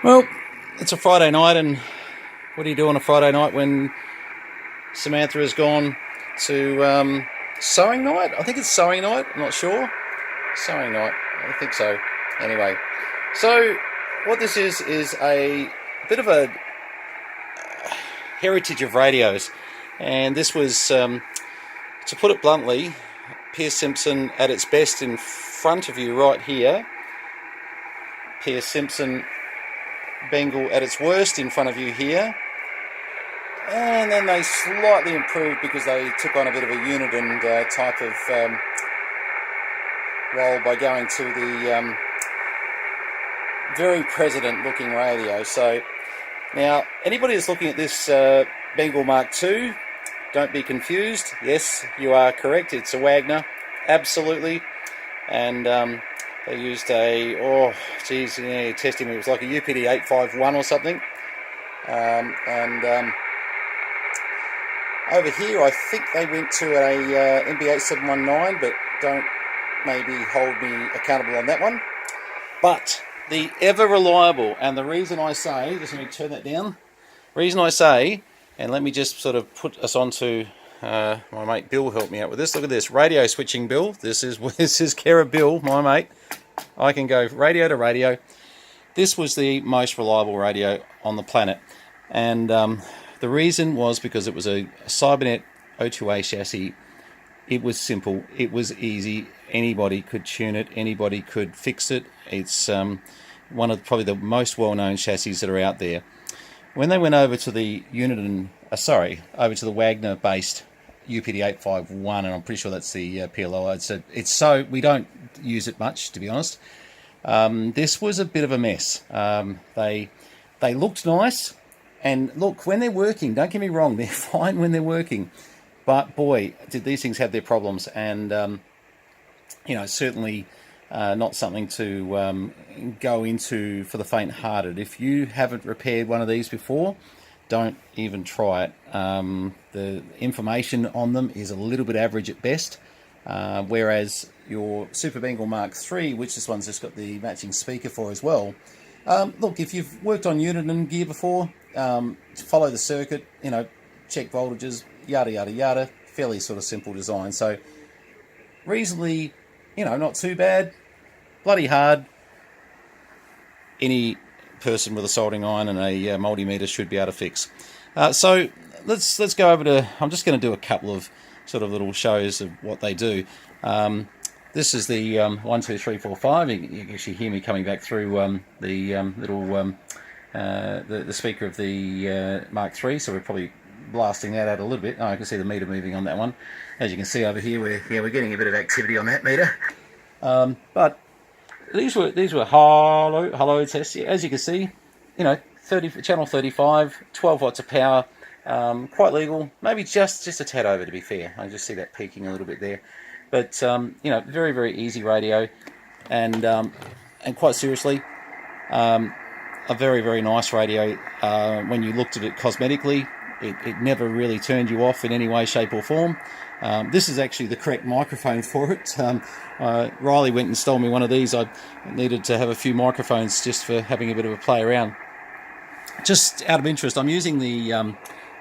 Well, it's a Friday night, and what do you do on a Friday night when Samantha has gone to sewing night? I think it's sewing night, I'm not sure. Sewing night, I think so. Anyway, so what this is a bit of a heritage of radios, and this was, to put it bluntly, Pearce Simpson at its best in front of you right here. Pearce Simpson Bengal at its worst in front of you here, and then they slightly improved because they took on a bit of a uniden type of role by going to the very president looking radio. So now anybody that's looking at this Bengal Mark II, don't be confused. Yes, you are correct, it's a Wagner, absolutely. And they used a, testing me, it was like a UPD 851 or something. Over here, I think they went to a MB 8719, but don't maybe hold me accountable on that one. But the ever reliable, and the reason I say, just let me turn that down, reason I say, and let me just sort of put us onto, my mate Bill helped me out with this. Look at this, radio switching Bill. This is care of Bill, my mate. I can go radio to radio. This was the most reliable radio on the planet, and the reason was because it was a cybernet O2A chassis. It was simple, it was easy, anybody could tune it, anybody could fix it. It's one of probably the most well-known chassis that are out there. When they went over to the over to the Wagner-based UPD 851, and I'm pretty sure that's the PLO. It's so we don't use it much, to be honest. This was a bit of a mess. They looked nice, and look, when they're working, don't get me wrong, they're fine when they're working, but boy, did these things have their problems. And certainly not something to go into for the faint-hearted. If you haven't repaired one of these before, don't even try it. The information on them is a little bit average at best, whereas your Super Bengal Mark III, which this one's just got the matching speaker for as well. Look, if you've worked on uniden gear before, follow the circuit, check voltages, yada yada yada, fairly sort of simple design. So reasonably, not too bad. Bloody hard. Any person with a soldering iron and a multimeter should be able to fix. So let's go over to, I'm just going to do a couple of sort of little shows of what they do. This is the 1, 2, 3, 4, 5. You can actually hear me coming back through the speaker of the Mark III, so we're probably blasting that out a little bit. Oh, I can see the meter moving on that one. As you can see over here, we're getting a bit of activity on that meter. But these were hello tests. As you can see, 30 channel 35, 12 watts of power, quite legal. Maybe just a tad over, to be fair. I just see that peaking a little bit there. But very, very easy radio, and quite seriously, a very, very nice radio. When you looked at it cosmetically, it never really turned you off in any way, shape or form. This is actually the correct microphone for it. Riley went and stole me one of these. I needed to have a few microphones just for having a bit of a play around. Just out of interest, I'm using the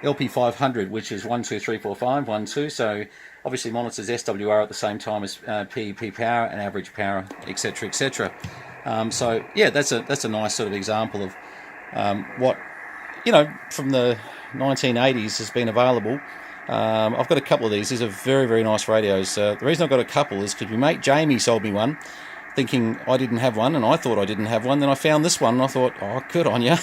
LP500, which is 1, 2, 3, 4, 5, 1, 2. So obviously monitors SWR at the same time as PEP power and average power, etc., etc. So yeah, that's a nice sort of example of what from the 1980s has been available. I've got a couple of these. These are very, very nice radios. The reason I've got a couple is because my mate Jamie sold me one, thinking I didn't have one, and I thought I didn't have one. Then I found this one, and I thought, oh, good on you.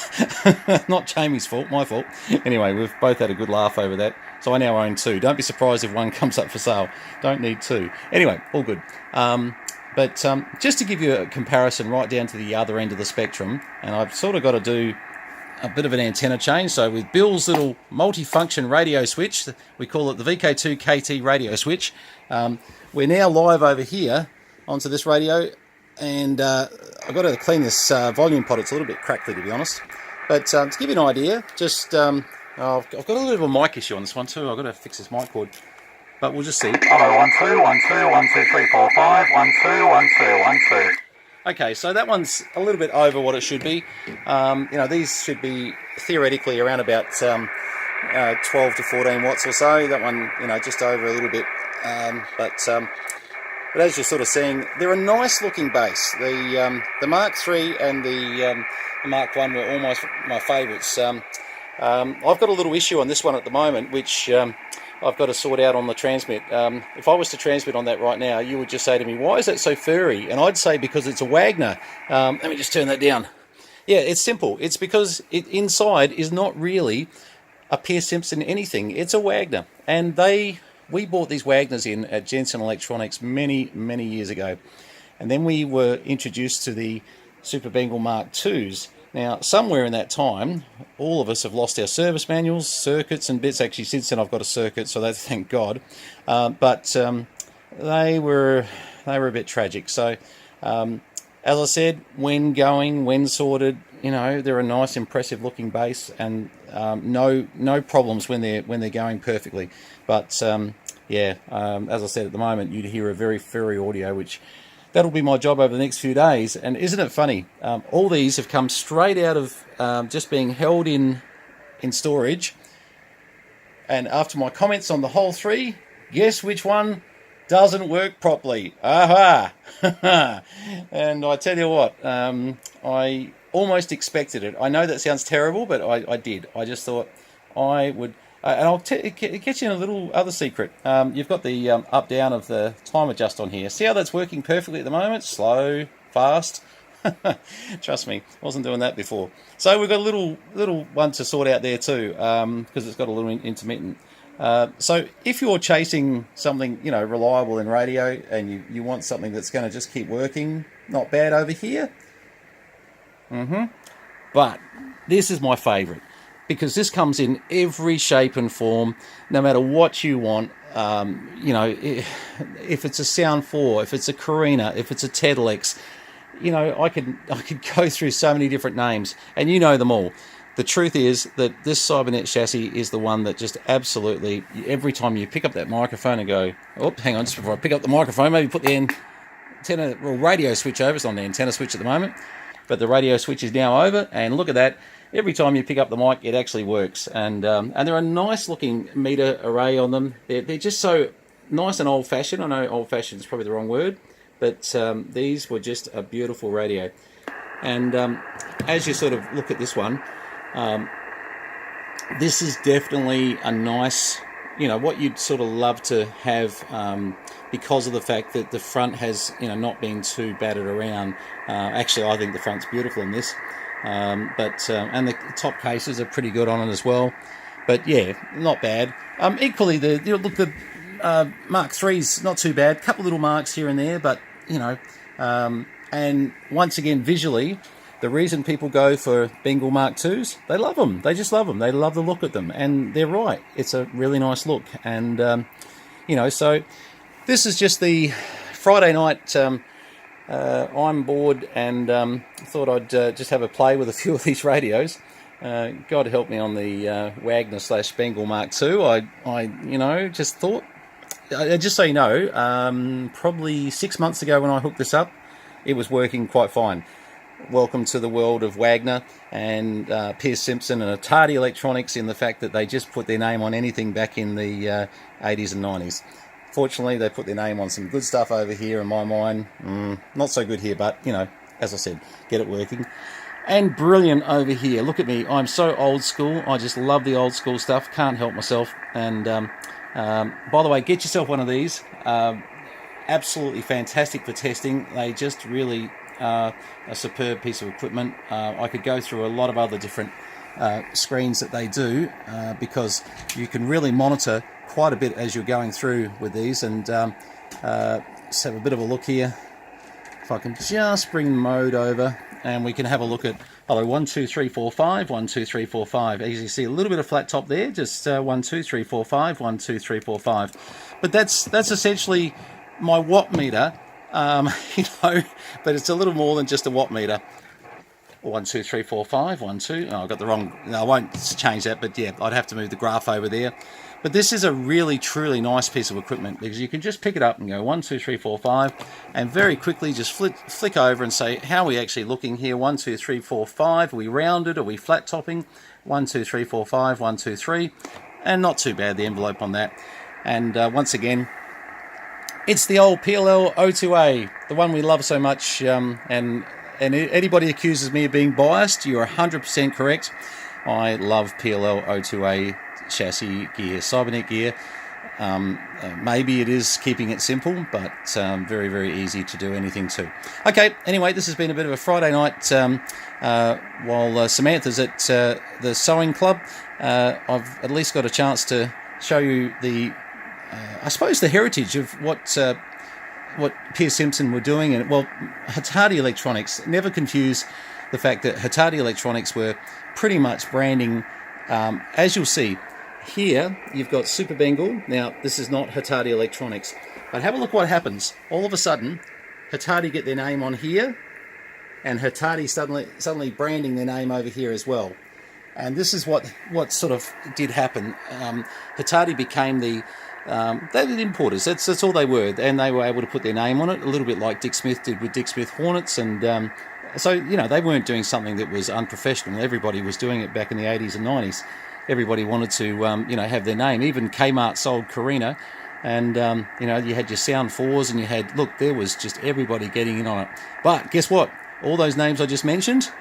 Not Jamie's fault, my fault. Anyway, we've both had a good laugh over that. So I now own two. Don't be surprised if one comes up for sale. Don't need two. Anyway, all good. But just to give you a comparison right down to the other end of the spectrum, and I've sort of got to do a bit of an antenna change. So with Bill's little multi-function radio switch, we call it the VK2 KT radio switch, we're now live over here onto this radio, and I've got to clean this volume pot. It's a little bit crackly, to be honest. But to give you an idea, just I've got a little bit of a mic issue on this one too. I've got to fix this mic cord. But we'll just see. Hello, 1 2 1 2 1 2 3 4 5 1 2 1 2 1 2. Okay, so that one's a little bit over what it should be. These should be theoretically around about 12 to 14 watts or so. That one, just over a little bit. But as you're sort of seeing, they're a nice looking bass. The Mark III and the Mark I were almost my favourites. I've got a little issue on this one at the moment, which I've got to sort out on the transmit. If I was to transmit on that right now, you would just say to me, why is that so furry? And I'd say because it's a Wagner. Let me just turn that down. Yeah, it's simple. It's because inside is not really a Pearce Simpson anything. It's a Wagner. And we bought these Wagners in at Jensen Electronics many, many years ago. And then we were introduced to the Super Bengal Mark IIs. Now, somewhere in that time, all of us have lost our service manuals, circuits and bits. Actually, since then I've got a circuit, so that's thank God. But they were a bit tragic. So, as I said, when sorted, they're a nice, impressive looking bass, and no problems when they're going perfectly. But as I said, at the moment you'd hear a very furry audio, which that'll be my job over the next few days. And isn't it funny? All these have come straight out of just being held in storage. And after my comments on the whole three, guess which one doesn't work properly? Aha! And I tell you what, I almost expected it. I know that sounds terrible, but I did. I just thought I would. And I'll get you in a little other secret. You've got the up-down of the time adjust on here. See how that's working perfectly at the moment? Slow, fast. Trust me, I wasn't doing that before. So we've got a little one to sort out there too, because it's got a little intermittent. So if you're chasing something, reliable in radio, and you want something that's going to just keep working, not bad over here. But this is my favourite, because this comes in every shape and form, no matter what you want. If it's a Sound 4, if it's a Carina, if it's a Tedalex, I could go through so many different names, and you know them all. The truth is that this cybernet chassis is the one that just absolutely, every time you pick up that microphone and go, oh, hang on, just before I pick up the microphone, maybe put the antenna, radio switch over. It's on the antenna switch at the moment, but the radio switch is now over, and look at that. Every time you pick up the mic, it actually works. And they're a nice looking meter array on them. They're just so nice and old-fashioned. I know old-fashioned is probably the wrong word, but these were just a beautiful radio. And as you sort of look at this one, this is definitely a nice, what you'd sort of love to have, because of the fact that the front has, not been too battered around. Actually, I think the front's beautiful in this. And the top cases are pretty good on it as well. But yeah, not bad. Equally, the Mark III's not too bad. Couple little marks here and there, but and once again, visually, the reason people go for Bengal Mark IIs, they love them. They just love them. They love the look at them, and they're right. It's a really nice look, and so this is just the Friday night. I'm bored and thought I'd just have a play with a few of these radios. God help me on the Wagner / Bengal Mark II. I just thought, just so you know, probably 6 months ago when I hooked this up, it was working quite fine. Welcome to the world of Wagner and Pearce Simpson and Hatadi Electronics, in the fact that they just put their name on anything back in the 80s and 90s. Fortunately, they put their name on some good stuff over here in my mind. Not so good here, but, as I said, get it working. And brilliant over here. Look at me. I'm so old school. I just love the old school stuff. Can't help myself. And, by the way, get yourself one of these. Absolutely fantastic for testing. They just really are a superb piece of equipment. I could go through a lot of other different screens that they do, because you can really monitor quite a bit as you're going through with these. And let's have a bit of a look here. If I can just bring mode over, and we can have a look at 1 2 3 4 5 1 2 3 4 5. As you see, a little bit of flat top there, just 1 2 3 4 5 1 2 3 4 5. But that's essentially my watt meter, but it's a little more than just a watt meter. 1, 2, 3, 4, 5, 1, 2. Oh, I got the wrong. No, I won't change that, but yeah, I'd have to move the graph over there. But this is a really, truly nice piece of equipment because you can just pick it up and go 1, 2, 3, 4, 5, and very quickly just flick over and say, how are we actually looking here? 1, 2, 3, 4, 5. Are we rounded? Are we flat topping? 1, 2, 3, 4, 5, 1, 2, 3. And not too bad, the envelope on that. And once again, it's the old PLL O2A, the one we love so much. And anybody accuses me of being biased, you're 100% correct. I love PLL O2A chassis gear, cybernet gear. Maybe it is keeping it simple, but very, very easy to do anything to. Okay, anyway, this has been a bit of a Friday night while Samantha's at the sewing club. I've at least got a chance to show you the, I suppose, the heritage of what Pearce Simpson were doing. And well, Hatadi Electronics, never confuse the fact that Hatadi Electronics were pretty much branding, as you'll see, here you've got Super Bengal. Now, this is not Hatadi Electronics, but have a look what happens. All of a sudden, Hatadi get their name on here, and Hatadi suddenly branding their name over here as well. And this is what sort of did happen. Hatadi became they were the importers. That's all they were, and they were able to put their name on it, a little bit like Dick Smith did with Dick Smith Hornets. And so, you know, they weren't doing something that was unprofessional. Everybody was doing it back in the 80s and 90s. Everybody wanted to, you know, have their name. Even Kmart sold Carina, and you know, you had your Sound 4s, and you had, look, there was just everybody getting in on it. But guess what? All those names I just mentioned,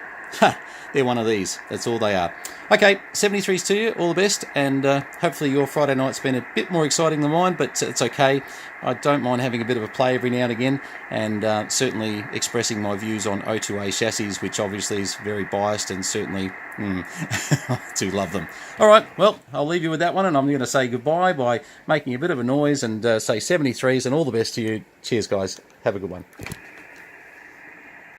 they're one of these. That's all they are. Okay, 73s to you. All the best, and hopefully your Friday night's been a bit more exciting than mine, but it's okay. I don't mind having a bit of a play every now and again, and certainly expressing my views on O2A chassis, which obviously is very biased, and certainly I do love them. All right, well, I'll leave you with that one, and I'm going to say goodbye by making a bit of a noise and say 73s, and all the best to you. Cheers, guys. Have a good one.